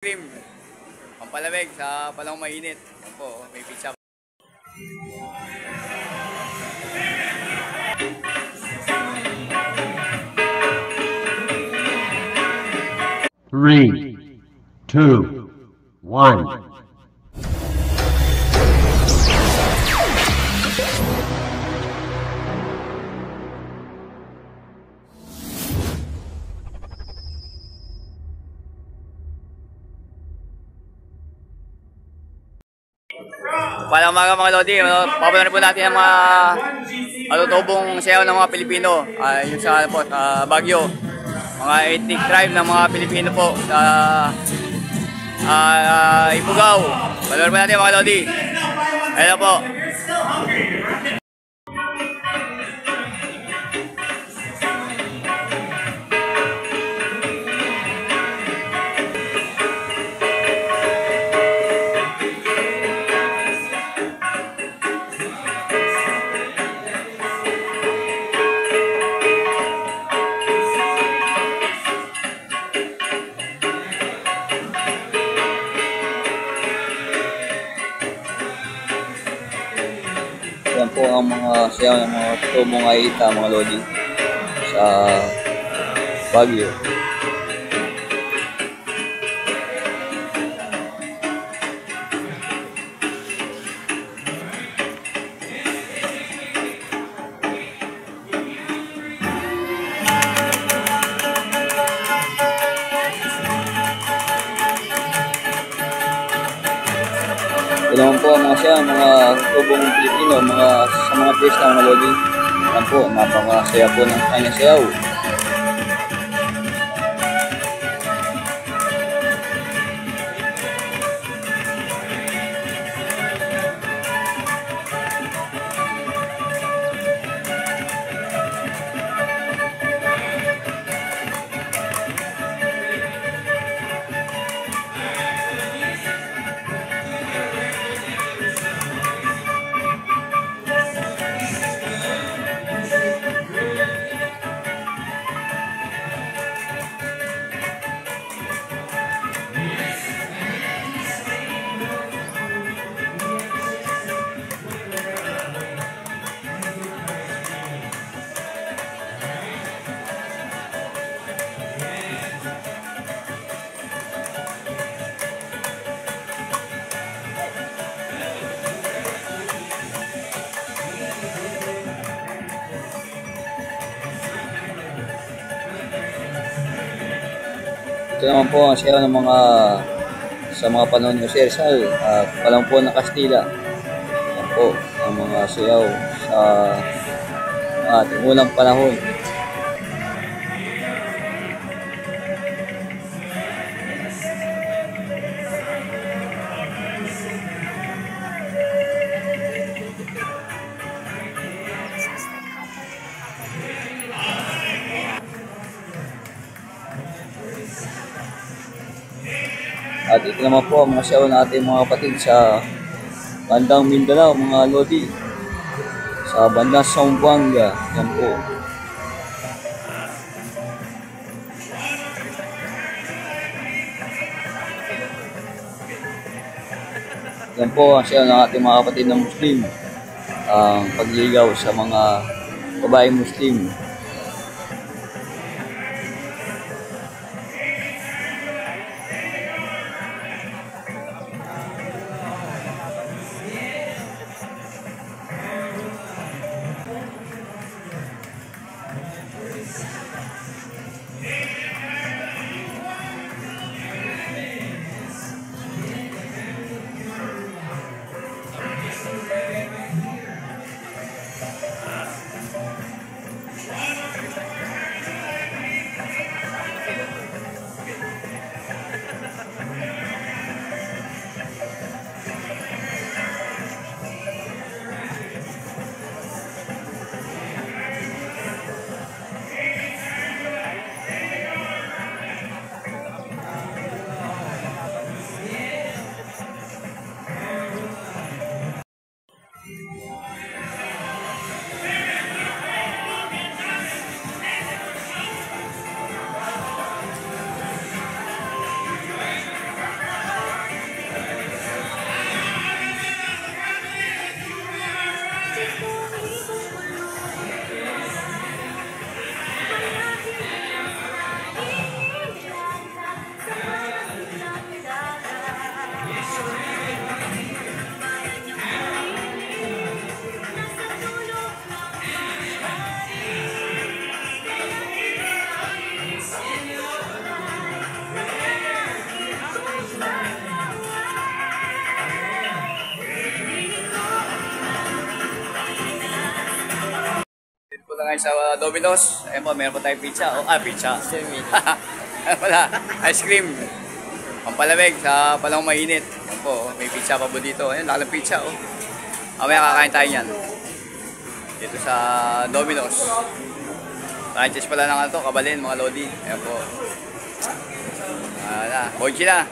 Cream. Pampalamig sa panahong mainit. Yan po, may pizza. Three, two, one. Palang umaga mga Lodi, papanood po natin ang mga alutubong sayaw ng mga Pilipino. Yung sa Baguio, mga ethnic tribe ng mga Pilipino po sa Ifugao. Panood po natin mga Lodi. Ayun po. Yan po ang mga sayaw ng mga tubong Aita, mga Lodi, sa Baguio. Ito naman po ang mga sayaw, mga tubong Pilipino, sa mga pista, mga Lodi. Yan po, napakasaya po ng kanyang sayaw. Ito naman po ang sayaw ng sa mga panahon ni Jose Rizal, Palampo ng Kastila. Yan po ang mga sayaw sa ating unang panahon. At ito naman po ang mga sayaw natin mga kapatid sa bandang Mindanao, mga Lodi, sa bandang Zamboanga. Yan po. Yan po ang sayaw ng ating mga kapatid ng Muslim, ang pagligaw sa mga babaeng Muslim. ngayon sa Domino's. Ayan po, meron po tayong pizza. Pizza. Ano pala, ice cream. Pampalamig sa panahon mainit. Ayan po, may pizza pa po dito. Ayan, laki ng pizza. Mamaya kakain tayo yan. Dito sa Domino's. Franchise pala ng kabalin, mga lodi. Ayan po. Bonchi na.